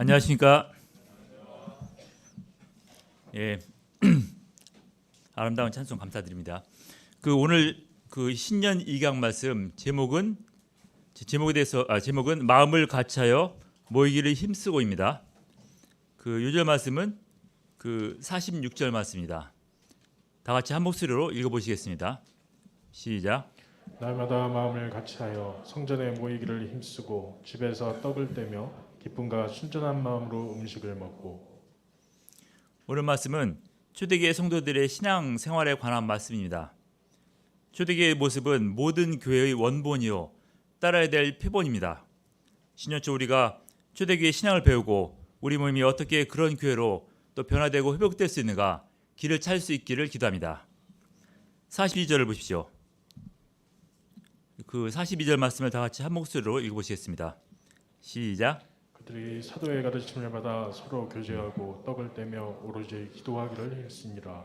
안녕하십니까? 예, 아름다운 찬송 감사드립니다. 오늘 신년 이강 말씀 제목은 마음을 같이하여 모이기를 힘쓰고입니다. 요절 말씀은 46절 말씀입니다. 다 같이 한 목소리로 읽어보시겠습니다. 시작. 날마다 마음을 같이하여 성전에 모이기를 힘쓰고 집에서 떡을 떼며 기쁨과 순전한 마음으로 음식을 먹고. 오늘 말씀은 초대교회 성도들의 신앙 생활에 관한 말씀입니다. 초대교회의 모습은 모든 교회의 원본이요 따라야 될 표본입니다. 신년 초 우리가 초대교회 신앙을 배우고 우리 몸이 어떻게 그런 교회로 또 변화되고 회복될 수 있는가 길을 찾을 수 있기를 기도합니다. 42절을 보십시오. 42절 말씀을 다 같이 한 목소리로 읽어보시겠습니다. 시작. 그들이 사도의 가르침을 받아 서로 교제하고 떡을 떼며 오로지 기도하기를 했습니다.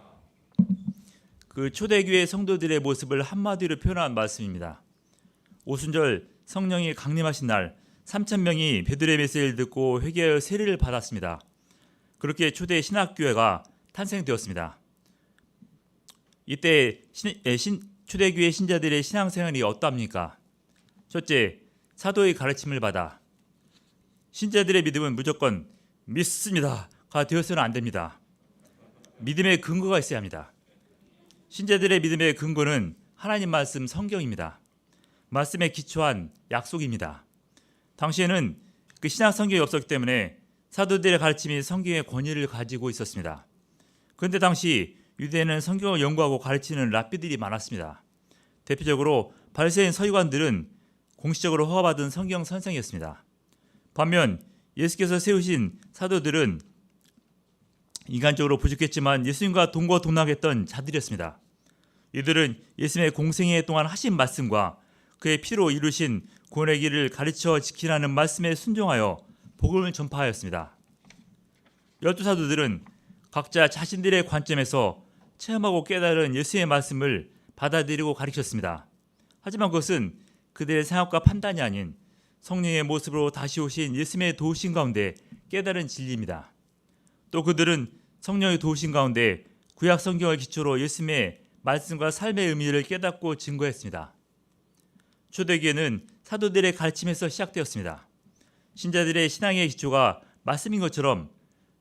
초대교회 성도들의 모습을 한마디로 표현한 말씀입니다. 오순절 성령이 강림하신 날 3,000명이 베드로의 메시지를 듣고 회개하여 세례를 받았습니다. 그렇게 초대 신학교회가 탄생되었습니다. 이때 초대교회 신자들의 신앙생활이 어떠합니까? 첫째, 사도의 가르침을 받아. 신자들의 믿음은 무조건 믿습니다가 되어서는 안 됩니다. 믿음의 근거가 있어야 합니다. 신자들의 믿음의 근거는 하나님 말씀 성경입니다. 말씀에 기초한 약속입니다. 당시에는 신약 성경이 없었기 때문에 사도들의 가르침이 성경의 권위를 가지고 있었습니다. 그런데 당시 유대에는 성경을 연구하고 가르치는 랍비들이 많았습니다. 대표적으로 바리새인 서기관들은 공식적으로 허가받은 성경 선생이었습니다. 반면 예수께서 세우신 사도들은 인간적으로 부족했지만 예수님과 동거동락했던 자들이었습니다. 이들은 예수님의 공생애 동안 하신 말씀과 그의 피로 이루신 구원의 길을 가르쳐 지키라는 말씀에 순종하여 복음을 전파하였습니다. 12사도들은 각자 자신들의 관점에서 체험하고 깨달은 예수의 말씀을 받아들이고 가르쳤습니다. 하지만 그것은 그들의 생각과 판단이 아닌 성령의 모습으로 다시 오신 예수님의 도우심 가운데 깨달은 진리입니다. 또 그들은 성령의 도우심 가운데 구약 성경을 기초로 예수님의 말씀과 삶의 의미를 깨닫고 증거했습니다. 초대교회는 사도들의 가르침에서 시작되었습니다. 신자들의 신앙의 기초가 말씀인 것처럼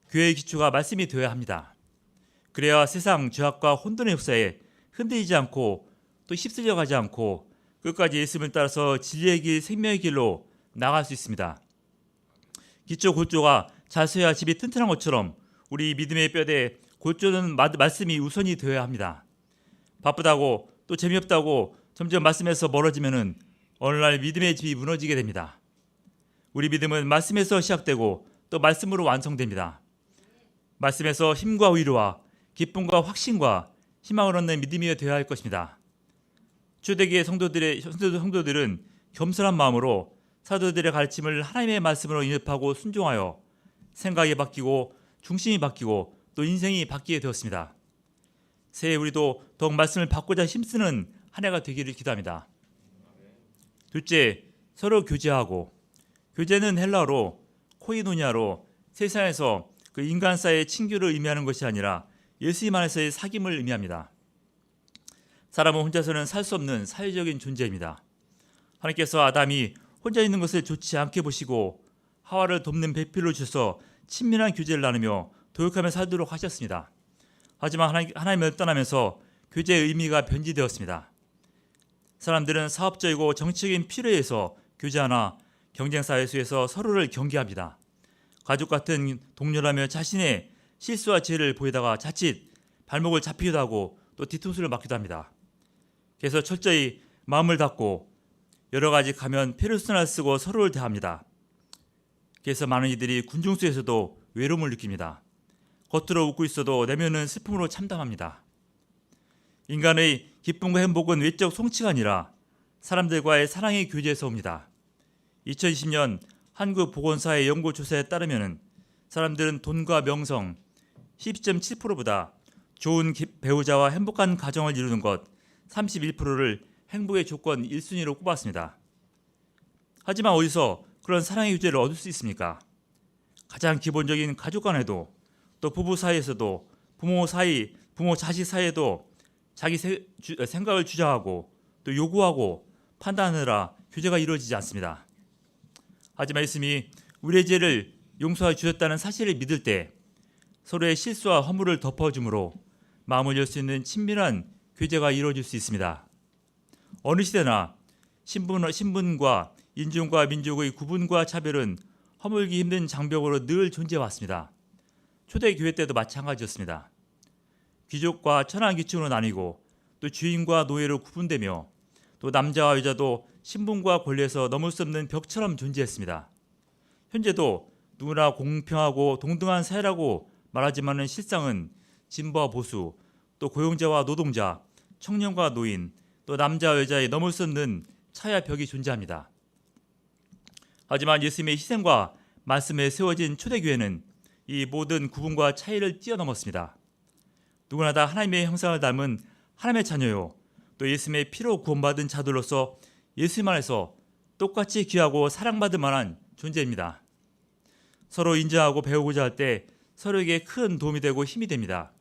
교회의 기초가 말씀이 되어야 합니다. 그래야 세상 죄악과 혼돈의 역사에 흔들리지 않고 또 휩쓸려 가지 않고 끝까지 예수님을 따라서 진리의 길, 생명의 길로 나갈 수 있습니다. 기초 골조가 잘 서야 집이 튼튼한 것처럼 우리 믿음의 뼈대 골조는 말씀이 우선이 되어야 합니다. 바쁘다고 또 재미없다고 점점 말씀에서 멀어지면은 어느 날 믿음의 집이 무너지게 됩니다. 우리 믿음은 말씀에서 시작되고 또 말씀으로 완성됩니다. 말씀에서 힘과 위로와 기쁨과 확신과 희망을 얻는 믿음이 되어야 할 것입니다. 초대교회 성도들은 겸손한 마음으로 사도들의 가르침을 하나님의 말씀으로 인습하고 순종하여 생각이 바뀌고 중심이 바뀌고 또 인생이 바뀌게 되었습니다. 새해 우리도 더욱 말씀을 받고자 힘쓰는 한 해가 되기를 기도합니다. 둘째, 서로 교제하고. 교제는 헬라어로 코이노니아로 세상에서 인간 사이의 친교를 의미하는 것이 아니라 예수님 안에서의 사귐을 의미합니다. 사람은 혼자서는 살 수 없는 사회적인 존재입니다. 하나님께서 아담이 혼자 있는 것을 좋지 않게 보시고 하와를 돕는 배필로 주셔서 친밀한 교제를 나누며 도역하며 살도록 하셨습니다. 하지만 하나님을 떠나면서 교제의 의미가 변질되었습니다. 사람들은 사업적이고 정치적인 필요에 의해서 교제하나 경쟁사회 속에서 서로를 경계합니다. 가족 같은 동료라며 자신의 실수와 죄를 보이다가 자칫 발목을 잡히기도 하고 또 뒤통수를 맞기도 합니다. 그래서 철저히 마음을 닫고 여러 가지 가면 페르소나를 쓰고 서로를 대합니다. 그래서 많은 이들이 군중 속에서도 외로움을 느낍니다. 겉으로 웃고 있어도 내면은 슬픔으로 참담합니다. 인간의 기쁨과 행복은 외적 성취가 아니라 사람들과의 사랑의 교제에서 옵니다. 2020년 한국보건사의 연구조사에 따르면 사람들은 돈과 명성 10.7%보다 좋은 배우자와 행복한 가정을 이루는 것 31%를 행복의 조건 1순위로 꼽았습니다. 하지만 어디서 그런 사랑의 교제를 얻을 수 있습니까? 가장 기본적인 가족 간에도 또 부부 사이에서도 부모 자식 사이에도 자기 생각을 주장하고 또 요구하고 판단하느라 교제가 이루어지지 않습니다. 하지만 예수님이 우리의 죄를 용서해 주셨다는 사실을 믿을 때 서로의 실수와 허물을 덮어줌으로 마음을 열 수 있는 친밀한 교제가 이루어질 수 있습니다. 어느 시대나 신분과 인종과 민족의 구분과 차별은 허물기 힘든 장벽으로 늘 존재해왔습니다. 초대교회 때도 마찬가지였습니다. 귀족과 천하기층으로 나뉘고 또 주인과 노예로 구분되며 또 남자와 여자도 신분과 권리에서 넘을 수 없는 벽처럼 존재했습니다. 현재도 누구나 공평하고 동등한 사회라고 말하지만은 실상은 진보와 보수, 또 고용자와 노동자, 청년과 노인, 또 남자와 여자의 넘을 수 없는 차이와 벽이 존재합니다. 하지만 예수님의 희생과 말씀에 세워진 초대교회는 이 모든 구분과 차이를 뛰어넘었습니다. 누구나 다 하나님의 형상을 닮은 하나님의 자녀요, 또 예수님의 피로 구원받은 자들로서 예수님 안에서 똑같이 귀하고 사랑받을 만한 존재입니다. 서로 인정하고 배우고자 할 때 서로에게 큰 도움이 되고 힘이 됩니다.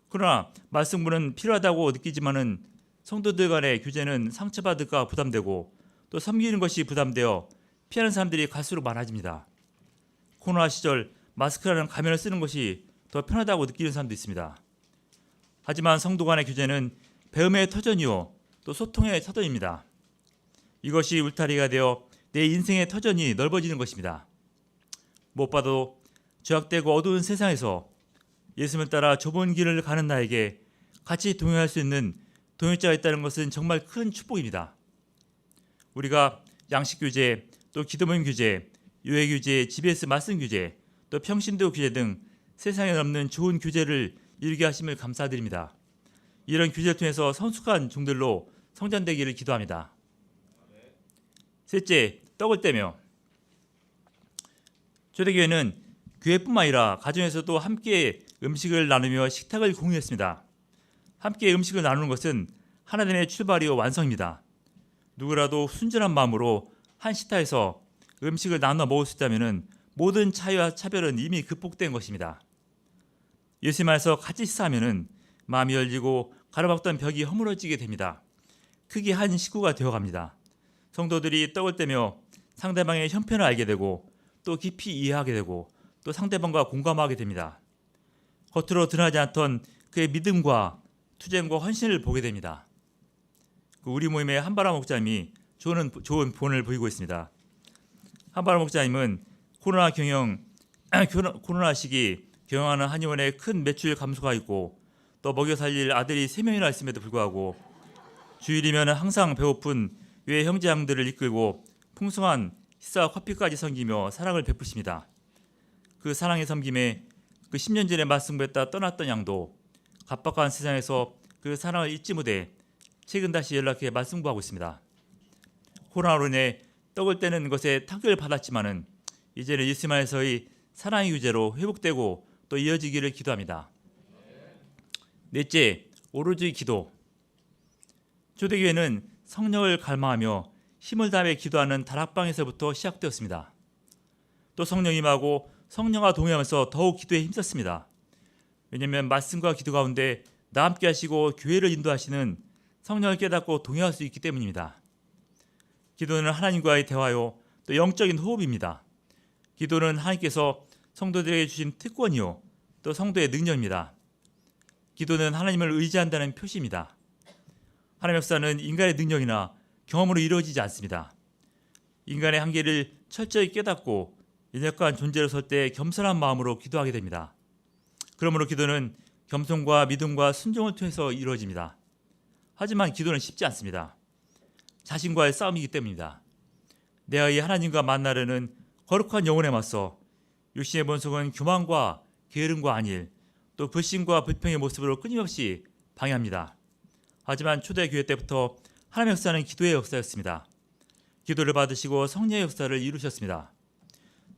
그러나 말씀부는 필요하다고 느끼지만은 성도들 간의 교제는 상처받을까 부담되고 또 섬기는 것이 부담되어 피하는 사람들이 갈수록 많아집니다. 코로나 시절 마스크라는 가면을 쓰는 것이 더 편하다고 느끼는 사람도 있습니다. 하지만 성도 간의 교제는 배움의 터전이요 또 소통의 터전입니다. 이것이 울타리가 되어 내 인생의 터전이 넓어지는 것입니다. 무엇보다도 죄악되고 어두운 세상에서 예수님을 따라 좁은 길을 가는 나에게 같이 동행할 수 있는 동역자가 있다는 것은 정말 큰 축복입니다. 우리가 양식 교제, 또 기도모임 교제, 요해 교제, GBS 말씀 교제, 또 평신도 교제 등 세상에 넘는 좋은 교제를 이루게 하심을 감사드립니다. 이런 교제를 통해서 성숙한 종들로 성장되기를 기도합니다. 셋째, 떡을 떼며. 초대교회는 교회뿐만 아니라 가정에서도 함께 음식을 나누며 식탁을 공유했습니다. 함께 음식을 나누는 것은 하나님의 출발이요 완성입니다. 누구라도 순전한 마음으로 한 식탁에서 음식을 나눠 먹을 수 있다면 모든 차이와 차별은 이미 극복된 것입니다. 예수님 안에서 같이 식사하면 마음이 열리고 가로막던 벽이 허물어지게 됩니다. 크게 한 식구가 되어갑니다. 성도들이 떡을 떼며 상대방의 형편을 알게 되고 또 깊이 이해하게 되고 또 상대방과 공감하게 됩니다. 겉으로 드러나지 않던 그의 믿음과 투쟁과 헌신을 보게 됩니다. 우리 모임의 한바라 목사님이 좋은 본을 보이고 있습니다. 한바라 목사님은 코로나 시기 경영하는 한의원에 큰 매출 감소가 있고 또 먹여 살릴 아들이 3명이나 있음에도 불구하고 주일이면 항상 배고픈 외 형제양들을 이끌고 풍성한 식사와 커피까지 섬기며 사랑을 베푸십니다. 그 사랑의 섬김에 그 10년 전에 말씀부했다 떠났던 양도 각박한 세상에서 그 사랑을 잊지 못해 최근 다시 연락해 말씀구하고 있습니다. 코로나로 인해 떡을 떼는 것에 타격을 받았지만은 이제는 예수님 안에서의 사랑의 유제로 회복되고 또 이어지기를 기도합니다. 넷째, 오로지 기도. 초대교회는 성령을 갈망하며 힘을 다해 기도하는 다락방에서부터 시작되었습니다. 또 성령이 임하고 성령과 동행하면서 더욱 기도에 힘썼습니다. 왜냐하면 말씀과 기도 가운데 나 함께 하시고 교회를 인도하시는 성령을 깨닫고 동행할 수 있기 때문입니다. 기도는 하나님과의 대화요 또 영적인 호흡입니다. 기도는 하나님께서 성도들에게 주신 특권이요 또 성도의 능력입니다. 기도는 하나님을 의지한다는 표시입니다. 하나님의 역사는 인간의 능력이나 경험으로 이루어지지 않습니다. 인간의 한계를 철저히 깨닫고 연약한 존재로 설 때 겸손한 마음으로 기도하게 됩니다. 그러므로 기도는 겸손과 믿음과 순종을 통해서 이루어집니다. 하지만 기도는 쉽지 않습니다. 자신과의 싸움이기 때문입니다. 내가 하나님과 만나려는 거룩한 영혼에 맞서 육신의 본성은 교만과 게으름과 안일, 또 불신과 불평의 모습으로 끊임없이 방해합니다. 하지만 초대교회 때부터 하나님의 역사는 기도의 역사였습니다. 기도를 받으시고 성령의 역사를 이루셨습니다.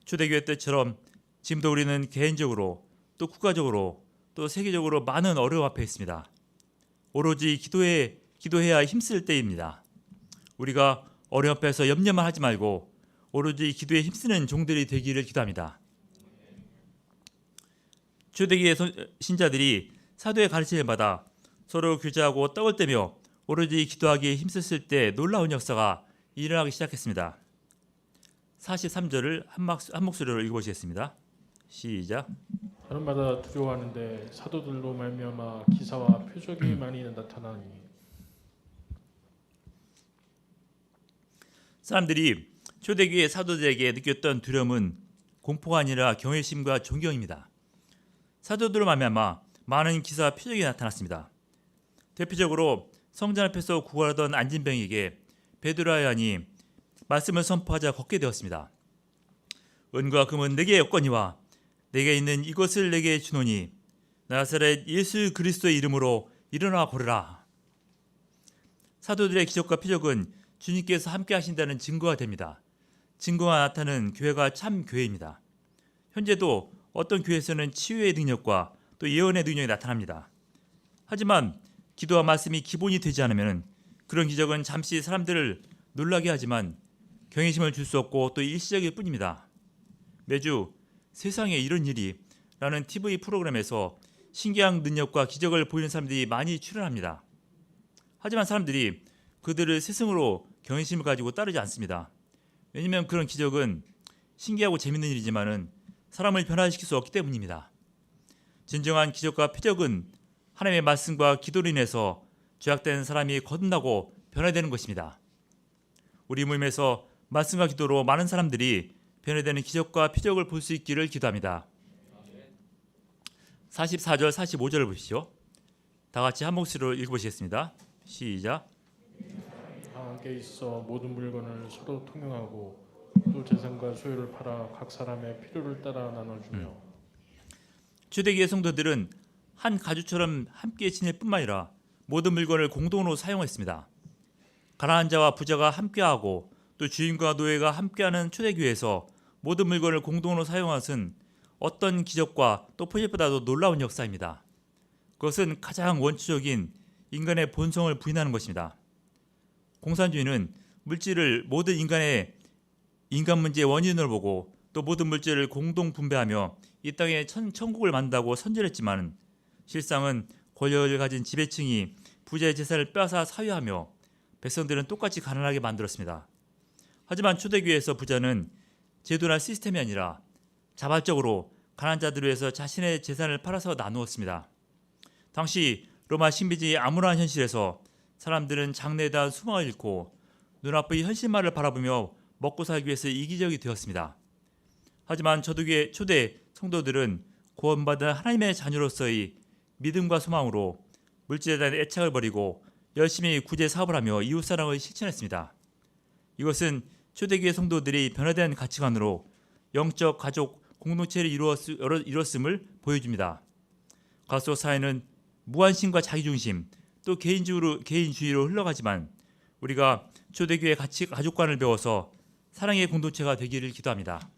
초대교회 때처럼 지금도 우리는 개인적으로 또 국가적으로 또 세계적으로 많은 어려움 앞에 있습니다. 오로지 기도해야 힘쓸 때입니다. 우리가 어려움 앞에서 염려만 하지 말고 오로지 기도에 힘쓰는 종들이 되기를 기도합니다. 초대교회 신자들이 사도의 가르침을 받아 서로 교제하고 떡을 떼며 오로지 기도하기에 힘썼을 때 놀라운 역사가 일어나기 시작했습니다. 43절을 한 목소리로 읽어보시겠습니다. 시작. 사람마다 두려워하는데 사도들로 말미암아 기사와 표적이 많이 나타나니 사람들이 초대교회 사도들에게 느꼈던 두려움은 공포가 아니라 경외심과 존경입니다. 사도들로 말미암아 많은 기사와 표적이 나타났습니다. 대표적으로 성전 앞에서 구걸하던 안진병에게 베드로와 요한이 말씀을 선포하자 걷게 되었습니다. 은과 금은 내게 없거니와 내게 있는 이것을 내게 주노니 나사렛 예수 그리스도의 이름으로 일어나 걸으라. 사도들의 기적과 표적은 주님께서 함께 하신다는 증거가 됩니다. 증거가 나타나는 교회가 참 교회입니다. 현재도 어떤 교회에서는 치유의 능력과 또 예언의 능력이 나타납니다. 하지만 기도와 말씀이 기본이 되지 않으면 그런 기적은 잠시 사람들을 놀라게 하지만 경외심을 줄 수 없고 또 일시적일 뿐입니다. 매주 세상에 이런 일이 라는 TV 프로그램에서 신기한 능력과 기적을 보이는 사람들이 많이 출연합니다. 하지만 사람들이 그들을 스승으로 경외심을 가지고 따르지 않습니다. 왜냐하면 그런 기적은 신기하고 재밌는 일이지만은 사람을 변화시킬 수 없기 때문입니다. 진정한 기적과 표적은 하나님의 말씀과 기도로 인해서 죄악된 사람이 거듭나고 변화되는 것입니다. 우리 모임에서 말씀과 기도로 많은 사람들이 변화되는 기적과 표적을 볼 수 있기를 기도합니다. 44절, 45절을 보시죠. 다 같이 한 목소리로 읽어보시겠습니다. 시작. 함께 있어 모든 물건을 서로 통용하고 또 재산과 소유를 팔아 각 사람의 필요를 따라 나눠주며 초대교회 성도들은 한 가족처럼 함께 지낼 뿐만 아니라 모든 물건을 공동으로 사용했습니다. 가난한 자와 부자가 함께하고 또 주인과 노예가 함께하는 초대교회에서 모든 물건을 공동으로 사용한 것은 어떤 기적과 또 표적보다도 놀라운 역사입니다. 그것은 가장 원초적인 인간의 본성을 부인하는 것입니다. 공산주의는 물질을 모든 인간 문제의 원인으로 보고 또 모든 물질을 공동 분배하며 이 땅에 천국을 만든다고 선전했지만 실상은 권력을 가진 지배층이 부자의 재산을 빼앗아 사유하며 백성들은 똑같이 가난하게 만들었습니다. 하지만 초대교회에서 부자는 제도나 시스템이 아니라 자발적으로 가난한 자들을 위해서 자신의 재산을 팔아서 나누었습니다. 당시 로마 신비주의 암울한 현실에서 사람들은 장래에 대한 소망을 잃고 눈앞의 현실만을 바라보며 먹고 살기 위해서 이기적이 되었습니다. 하지만 초대 성도들은 구원받은 하나님의 자녀로서의 믿음과 소망으로 물질에 대한 애착을 버리고 열심히 구제 사업을 하며 이웃사랑을 실천했습니다. 이것은 초대교회 성도들이 변화된 가치관으로 영적 가족 공동체를 이뤘음을 보여줍니다. 가족 사회는 무관심과 자기중심 또 개인주의로 흘러가지만 우리가 초대교회 가족관을 배워서 사랑의 공동체가 되기를 기도합니다.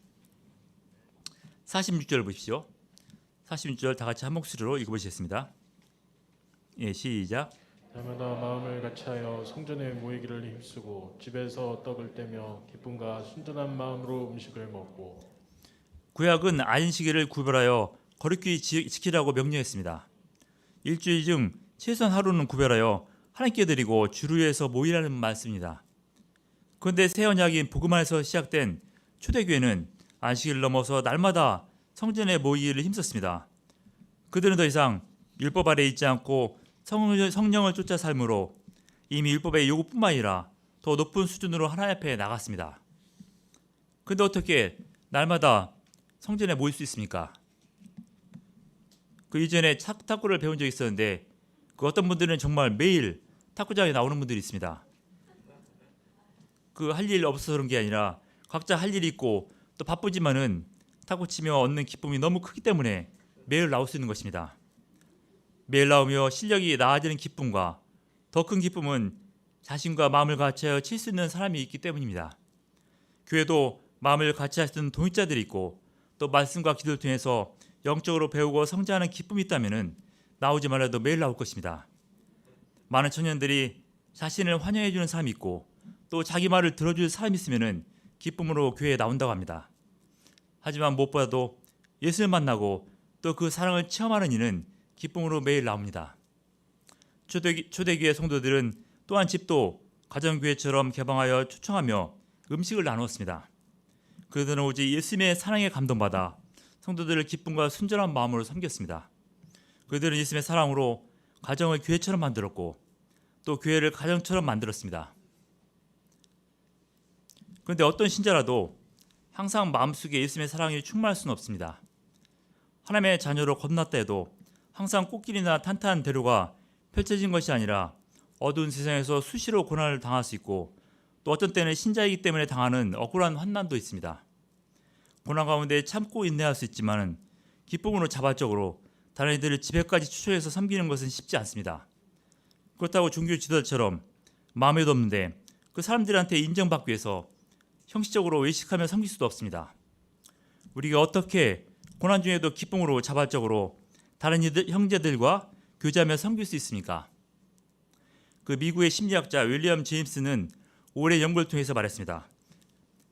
46절 보십시오. 46절 다 같이 한 목소리로 읽어보시겠습니다. 예, 시작. 날마다 마음을 같이하여 성전에 모이기를 힘쓰고 집에서 떡을 떼며 기쁨과 순전한 마음으로 음식을 먹고 구약은 안식일을 구별하여 거룩히 지키라고 명령했습니다. 일주일 중 최소한 하루는 구별하여 하나님께 드리고 주를 위해서 모이라는 말씀입니다. 그런데 새 언약인 복음 안에서 시작된 초대교회는 안식일을 넘어서 날마다 성전에 모이기를 힘썼습니다. 그들은 더 이상 율법 아래 있지 않고 성령을 쫓아 삶으로 이미 율법의 요구뿐만 아니라 더 높은 수준으로 하나님 앞에 나갔습니다. 그런데 어떻게 날마다 성전에 모일 수 있습니까? 그 이전에 탁구를 배운 적이 있었는데 그 어떤 분들은 정말 매일 탁구장에 나오는 분들이 있습니다. 그 할 일 없어서 그런 게 아니라 각자 할 일이 있고 또 바쁘지만은 탁구 치며 얻는 기쁨이 너무 크기 때문에 매일 나올 수 있는 것입니다. 매일 나오며 실력이 나아지는 기쁨과 더 큰 기쁨은 자신과 마음을 같이하여 칠 수 있는 사람이 있기 때문입니다. 교회도 마음을 같이할 수 있는 동역자들이 있고 또 말씀과 기도를 통해서 영적으로 배우고 성장하는 기쁨이 있다면 나오지 말아도 매일 나올 것입니다. 많은 청년들이 자신을 환영해 주는 사람이 있고 또 자기 말을 들어줄 사람이 있으면 기쁨으로 교회에 나온다고 합니다. 하지만 무엇보다도 예수를 만나고 또 그 사랑을 체험하는 이는 기쁨으로 매일 나옵니다. 초대교회 성도들은 또한 집도 가정교회처럼 개방하여 초청하며 음식을 나누었습니다. 그들은 오직 예수님의 사랑에 감동받아 성도들을 기쁨과 순전한 마음으로 섬겼습니다. 그들은 예수님의 사랑으로 가정을 교회처럼 만들었고 또 교회를 가정처럼 만들었습니다. 그런데 어떤 신자라도 항상 마음속에 예수님의 사랑이 충만할 수는 없습니다. 하나님의 자녀로 거듭났다 해도 항상 꽃길이나 탄탄한 대로가 펼쳐진 것이 아니라 어두운 세상에서 수시로 고난을 당할 수 있고 또 어떤 때는 신자이기 때문에 당하는 억울한 환난도 있습니다. 고난 가운데 참고 인내할 수 있지만 기쁨으로 자발적으로 다른 이들을 집회까지 추천해서 섬기는 것은 쉽지 않습니다. 그렇다고 종교 지도자처럼 마음에도 없는데 그 사람들한테 인정받기 위해서 형식적으로 외식하며 섬길 수도 없습니다. 우리가 어떻게 고난 중에도 기쁨으로 자발적으로 다른 형제들과 교제하며 섬길 수 있습니까? 그 미국의 심리학자 윌리엄 제임스는 올해 연구를 통해서 말했습니다.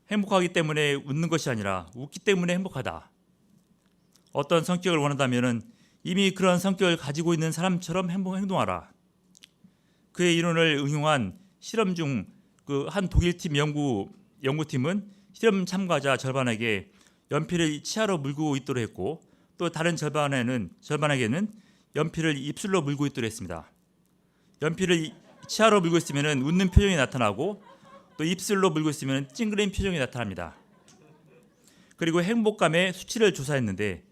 행복하기 때문에 웃는 것이 아니라 웃기 때문에 행복하다. 어떤 성격을 원한다면 이미 그런 성격을 가지고 있는 사람처럼 행동하라. 그의 이론을 응용한 실험 중 그 한 독일팀 연구팀은 실험 참가자 절반에게 연필을 치아로 물고 있도록 했고 또 다른 절반에게는 연필을 입술로 물고 있도록 했습니다. 연필을 치아로 물고 있으면 웃는 표정이 나타나고 또 입술로 물고 있으면 찡그린 표정이 나타납니다. 그리고 행복감의 수치를 조사했는데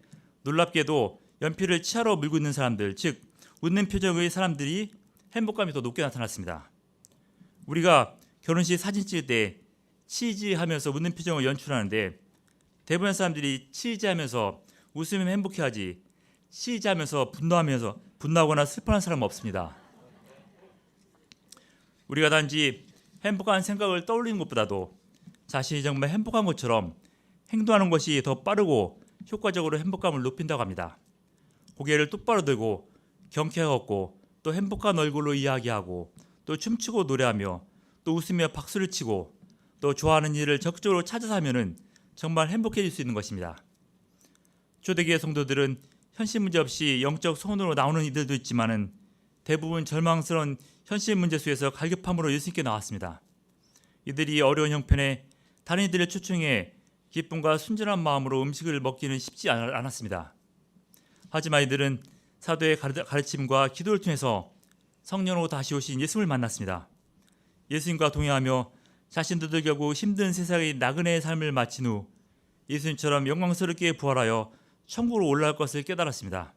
놀랍게도 연필을 치아로 물고 있는 사람들, 즉 웃는 표정의 사람들이 행복감이 더 높게 나타났습니다. 우리가 결혼식 사진 찍을 때 치즈하면서 웃는 표정을 연출하는데 대부분의 사람들이 치즈하면서 웃으면 행복해하지 치즈하면서 분노하거나 슬퍼하는 사람은 없습니다. 우리가 단지 행복한 생각을 떠올리는 것보다도 자신이 정말 행복한 것처럼 행동하는 것이 더 빠르고 효과적으로 행복감을 높인다고 합니다. 고개를 똑바로 들고 경쾌하게 걷고 또 행복한 얼굴로 이야기하고 또 춤추고 노래하며 또 웃으며 박수를 치고 또 좋아하는 일을 적극적으로 찾아서 하면은 정말 행복해질 수 있는 것입니다. 초대교회 성도들은 현실 문제 없이 영적 소원으로 나오는 이들도 있지만은 대부분 절망스러운 현실 문제 속에서 갈급함으로 예수님께 나왔습니다. 이들이 어려운 형편에 다른 이들을 초청해 기쁨과 순전한 마음으로 음식을 먹기는 쉽지 않았습니다. 하지만 이들은 사도의 가르침과 기도를 통해서 성령으로 다시 오신 예수님을 만났습니다. 예수님과 동행하며 자신들도 결국 힘든 세상의 나그네의 삶을 마친 후 예수님처럼 영광스럽게 부활하여 천국으로 올라갈 것을 깨달았습니다.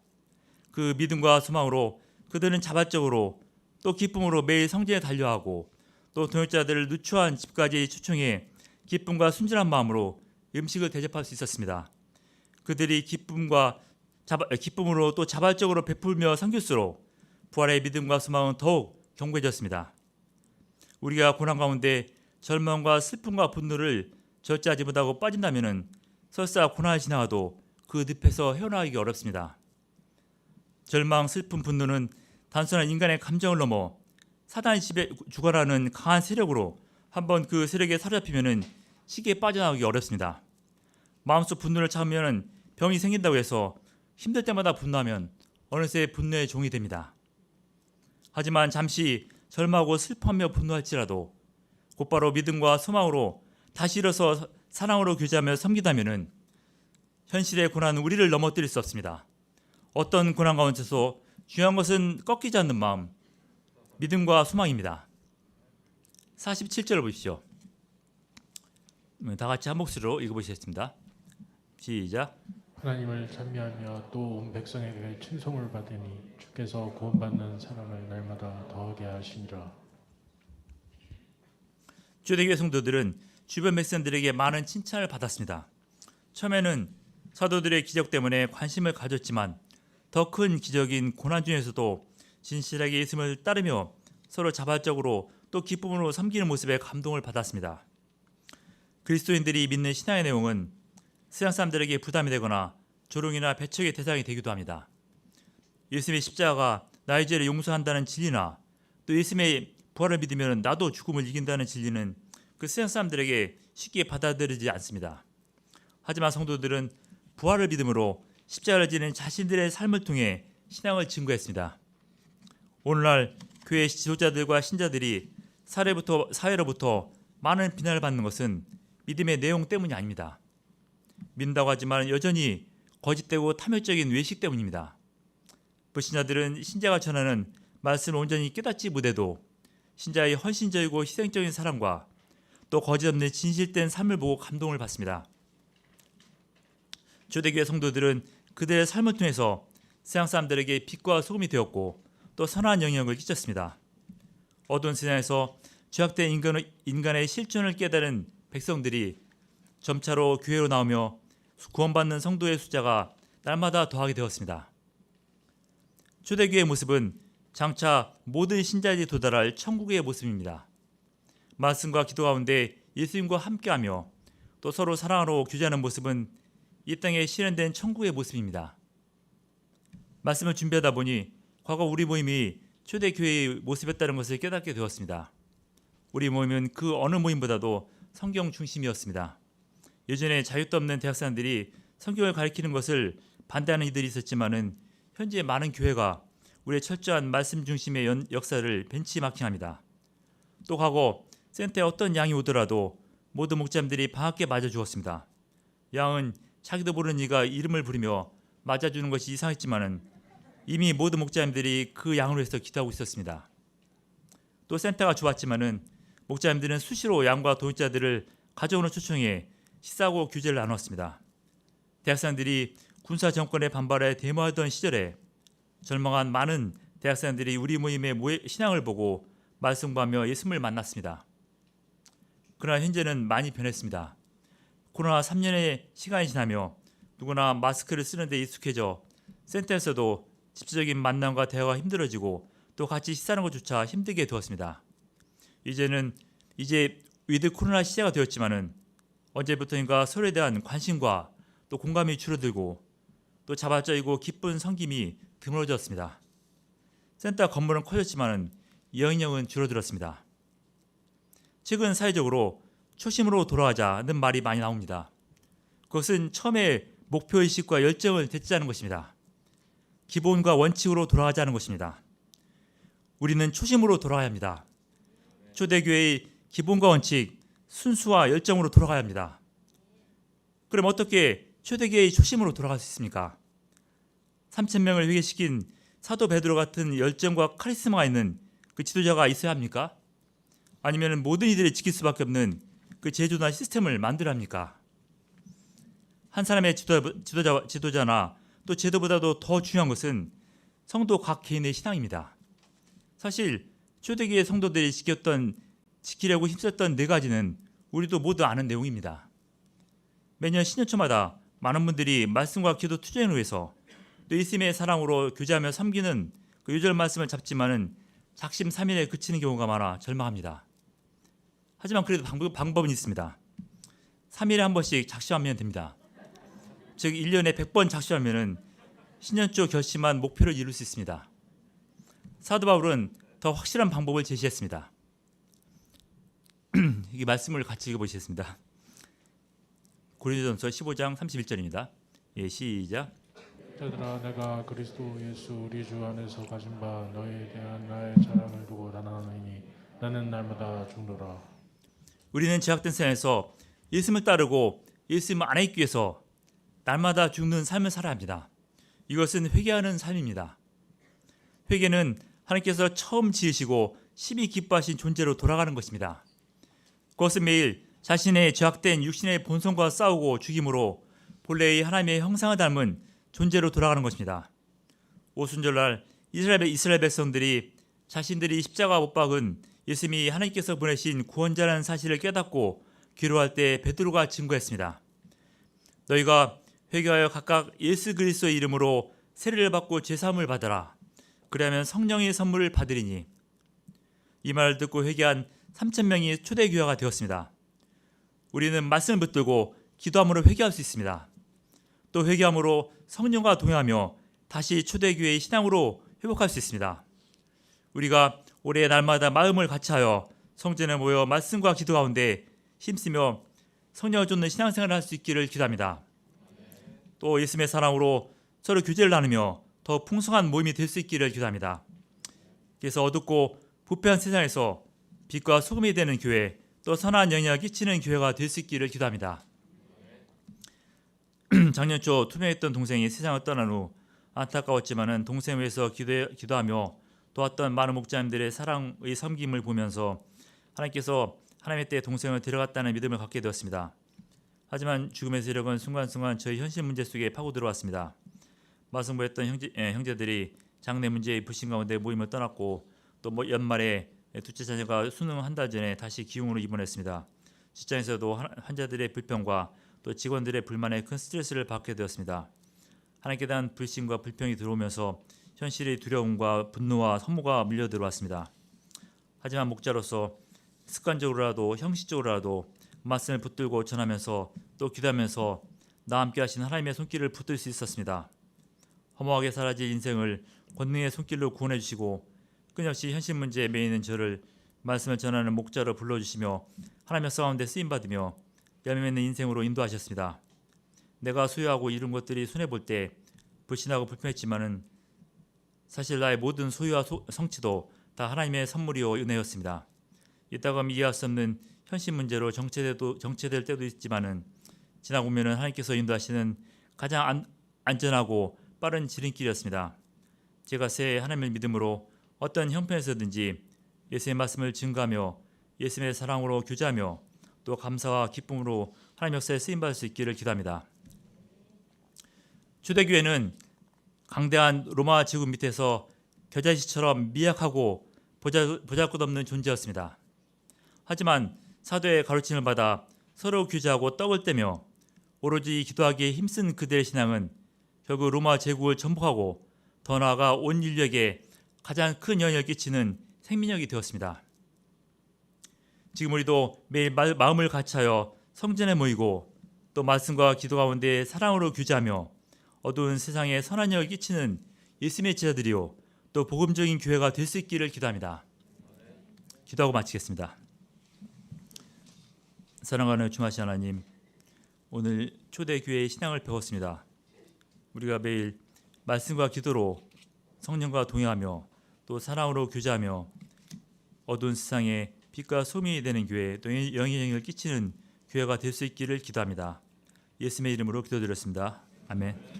그 믿음과 소망으로 그들은 자발적으로 또 기쁨으로 매일 성전에 달려하고 또 동역자들을 누추한 집까지 초청해 기쁨과 순전한 마음으로 음식을 대접할 수 있었습니다. 그들이 기쁨으로 또 자발적으로 베풀며 섬길수록 부활의 믿음과 소망은 더욱 견고해졌습니다. 우리가 고난 가운데 절망과 슬픔과 분노를 절제하지 못하고 빠진다면 설사 고난을 지나가도 그 늪에서 헤어나가기 어렵습니다. 절망, 슬픔, 분노는 단순한 인간의 감정을 넘어 사단의 집에 주관하는 강한 세력으로 한번 그 세력에 사로잡히면 쉽게 빠져나오기 어렵습니다. 마음속 분노를 참으면 병이 생긴다고 해서 힘들 때마다 분노하면 어느새 분노의 종이 됩니다. 하지만 잠시 절망하고 슬퍼하며 분노할지라도 곧바로 믿음과 소망으로 다시 일어서 사랑으로 교제하며 섬기다면 현실의 고난은 우리를 넘어뜨릴 수 없습니다. 어떤 고난 가운데서 중요한 것은 꺾이지 않는 마음, 믿음과 소망입니다. 47절을 보십시오. 다 같이 한 목소리로 읽어보시겠습니다. 시작. 하나님을 찬미하며 또 온 백성에게 칭송을 받으니 주께서 구원받는 사람을 날마다 더하게 하시니라. 초대교회 성도들은 주변 백성들에게 많은 칭찬을 받았습니다. 처음에는 사도들의 기적 때문에 관심을 가졌지만 더 큰 기적인 고난 중에서도 진실하게 예수님을 따르며 서로 자발적으로 또 기쁨으로 섬기는 모습에 감동을 받았습니다. 그리스도인들이 믿는 신앙의 내용은 세상 사람들에게 부담이 되거나 조롱이나 배척의 대상이 되기도 합니다. 예수님의 십자가가 나의 죄를 용서한다는 진리나 또 예수님의 부활을 믿으면 나도 죽음을 이긴다는 진리는 그 세상 사람들에게 쉽게 받아들이지 않습니다. 하지만 성도들은 부활을 믿음으로 십자가를 지는 자신들의 삶을 통해 신앙을 증거했습니다. 오늘날 교회 지도자들과 신자들이 사회로부터 많은 비난을 받는 것은 믿음의 내용 때문이 아닙니다. 믿는다고 하지만 여전히 거짓되고 탐욕적인 외식 때문입니다. 불신자들은 신자가 전하는 말씀을 온전히 깨닫지 못해도 신자의 헌신적이고 희생적인 사랑과 또 거짓없는 진실된 삶을 보고 감동을 받습니다. 초대교회 성도들은 그들의 삶을 통해서 세상 사람들에게 빛과 소금이 되었고 또 선한 영향을 끼쳤습니다. 어두운 세상에서 죄악된 인간의 실존을 깨달은 백성들이 점차로 교회로 나오며 구원받는 성도의 숫자가 날마다 더하게 되었습니다. 초대교회의 모습은 장차 모든 신자들이 도달할 천국의 모습입니다. 말씀과 기도 가운데 예수님과 함께하며 또 서로 사랑으로 교제하는 모습은 이 땅에 실현된 천국의 모습입니다. 말씀을 준비하다 보니 과거 우리 모임이 초대교회의 모습이었다는 것을 깨닫게 되었습니다. 우리 모임은 그 어느 모임보다도 성경 중심이었습니다. 예전에 자유도 없는 대학생들이 성경을 가리키는 것을 반대하는 이들이 있었지만은 현재 많은 교회가 우리의 철저한 말씀 중심의 역사를 벤치마킹합니다. 또 과거 센터에 어떤 양이 오더라도 모든 목자님들이 반갑게 맞아주었습니다. 양은 자기도 모르는 이가 이름을 부르며 맞아주는 것이 이상했지만은 이미 모든 목자님들이 그 양을 위해서 기도하고 있었습니다. 또 센터가 좋았지만은 목자님들은 수시로 양과 동역자들을 가정으로 초청해 식사하고 교제를 나눴습니다. 대학생들이 군사 정권의 반발에 데모하던 시절에 절망한 많은 대학생들이 우리 모임의 신앙을 보고 말씀하며 예수님을 만났습니다. 그러나 현재는 많이 변했습니다. 코로나 3년의 시간이 지나며 누구나 마스크를 쓰는 데 익숙해져 센터에서도 집체적인 만남과 대화가 힘들어지고 또 같이 식사하는 것조차 힘들게 되었습니다. 이제 위드 코로나 시대가 되었지만은 언제부터인가 서로에 대한 관심과 또 공감이 줄어들고 또 자발적이고 기쁜 섬김이 드물어졌습니다. 센터 건물은 커졌지만은 영향력은 줄어들었습니다. 최근 사회적으로 초심으로 돌아가자는 말이 많이 나옵니다. 그것은 처음에 목표의식과 열정을 되찾자는 것입니다. 기본과 원칙으로 돌아가자는 것입니다. 우리는 초심으로 돌아가야 합니다. 초대교회의 기본과 원칙, 순수와 열정으로 돌아가야 합니다. 그럼 어떻게 초대교회의 초심으로 돌아갈 수 있습니까? 3,000명을 회개시킨 사도 베드로 같은 열정과 카리스마가 있는 그 지도자가 있어야 합니까? 아니면 모든 이들이 지킬 수밖에 없는 그 제도나 시스템을 만들어야 합니까? 한 사람의 지도자나 또 제도보다도 더 중요한 것은 성도 각 개인의 신앙입니다. 사실 초대교회 성도들이 지키려고 힘썼던 네 가지는 우리도 모두 아는 내용입니다. 매년 신년초마다 많은 분들이 말씀과 기도 투쟁을 위해서 또 예수님의 사랑으로 교제하며 섬기는 그 요절 말씀을 잡지만은 작심삼일에 그치는 경우가 많아 절망합니다. 하지만 그래도 방법은 있습니다. 3일에 한 번씩 작심하면 됩니다. 즉 1년에 100번 작심하면은 신년초 결심한 목표를 이룰 수 있습니다. 사도 바울은 더 확실한 방법을 제시했습니다. 이 말씀을 같이 읽어보시겠습니다. 고린도전서 15장 31절입니다. 예, 시작. 얘들아, 내가 그리스도 예수 우리 주 안에서 가진 바 너희에 대한 나의 자랑을 두고 나나노니 나는 날마다 죽노라. 우리는 제약된 세상에서 예수님을 따르고 예수님 안에 있기 위해서 날마다 죽는 삶을 살아야 합니다. 이것은 회개하는 삶입니다. 회개는 하나님께서 처음 지으시고 심히 기뻐하신 존재로 돌아가는 것입니다. 그것은 매일 자신의 죄악된 육신의 본성과 싸우고 죽임으로 본래의 하나님의 형상을 닮은 존재로 돌아가는 것입니다. 오순절날 이스라엘 백성들이 자신들이 십자가 못 박은 예수님이 하나님께서 보내신 구원자라는 사실을 깨닫고 기도할 때 베드로가 증거했습니다. 너희가 회개하여 각각 예수 그리스도의 이름으로 세례를 받고 제사함을 받으라. 그리하면 성령의 선물을 받으리니. 이 말을 듣고 회개한 3,000명이 초대교회가 되었습니다. 우리는 말씀을 붙들고 기도함으로 회개할 수 있습니다. 또 회개함으로 성령과 동행하며 다시 초대교회의 신앙으로 회복할 수 있습니다. 우리가 올해 날마다 마음을 같이하여 성전에 모여 말씀과 기도 가운데 힘쓰며 성령을 쫓는 신앙생활을 할 수 있기를 기도합니다. 또 예수님의 사랑으로 서로 교제를 나누며 더 풍성한 모임이 될 수 있기를 기도합니다. 그래서 어둡고 부패한 세상에서 빛과 소금이 되는 교회, 또 선한 영향을 끼치는 교회가 될 수 있기를 기도합니다. 작년 초 투명했던 동생이 세상을 떠난 후 안타까웠지만은 동생을 위해서 기도하며 도왔던 많은 목자님들의 사랑의 섬김을 보면서 하나님께서 하나님의 때에 동생을 데려갔다는 믿음을 갖게 되었습니다. 하지만 죽음의 세력은 순간순간 저희 현실 문제 속에 파고 들어왔습니다. 마승부했던 형제들이 장래 문제의 불신 가운데 모임을 떠났고 또 연말에 둘째 자녀가 수능 한 달 전에 다시 기흉으로 입원했습니다. 직장에서도 환자들의 불평과 또 직원들의 불만에 큰 스트레스를 받게 되었습니다. 하나님께 대한 불신과 불평이 들어오면서 현실의 두려움과 분노와 혐오가 밀려 들어왔습니다. 하지만 목자로서 습관적으로라도 형식적으로라도 말씀을 붙들고 전하면서 또 기도하면서 나와 함께 하신 하나님의 손길을 붙들 수 있었습니다. 허무하게 사라질 인생을 권능의 손길로 구원해 주시고 끊임없이 현실 문제에 매이는 저를 말씀을 전하는 목자로 불러주시며 하나님의 역사 가운데 쓰임받으며 열매 맺는 인생으로 인도하셨습니다. 내가 소유하고 이룬 것들이 손해볼 때 불신하고 불평했지만은 사실 나의 모든 소유와 성취도 다 하나님의 선물이요 은혜였습니다. 이따가 이해할 수 없는 현실 문제로 정체될 때도 있지만은 지나고 보면은 하나님께서 인도하시는 가장 안전하고 빠른 지름길이었습니다. 제가 새해 하나님을 믿음으로 어떤 형편에서든지 예수의 말씀을 증거하며 예수의 사랑으로 교제하며 또 감사와 기쁨으로 하나님 역사에 쓰임받을 수 있기를 기도합니다. 초대교회는 강대한 로마 제국 밑에서 겨자씨처럼 미약하고 보잘것없는 존재였습니다. 하지만 사도의 가르침을 받아 서로 교제하고 떡을 떼며 오로지 기도하기에 힘쓴 그들의 신앙은 결국 로마 제국을 정복하고 더 나아가 온 인류에게 가장 큰 영향을 끼치는 생민력이 되었습니다. 지금 우리도 매일 마음을 같이하여 성전에 모이고 또 말씀과 기도 가운데 사랑으로 교제하며 어두운 세상에 선한 영향을 끼치는 예수님의 제자들이요 또 복음적인 교회가 될 수 있기를 기도합니다. 기도하고 마치겠습니다. 사랑하는 주마시 하나님, 오늘 초대교회의 신앙을 배웠습니다. 우리가 매일 말씀과 기도로 성령과 동행하며 또 사랑으로 교제하며 어두운 세상에 빛과 소금이 되는 교회, 또 영향력을 끼치는 교회가 될 수 있기를 기도합니다. 예수님의 이름으로 기도드렸습니다. 아멘.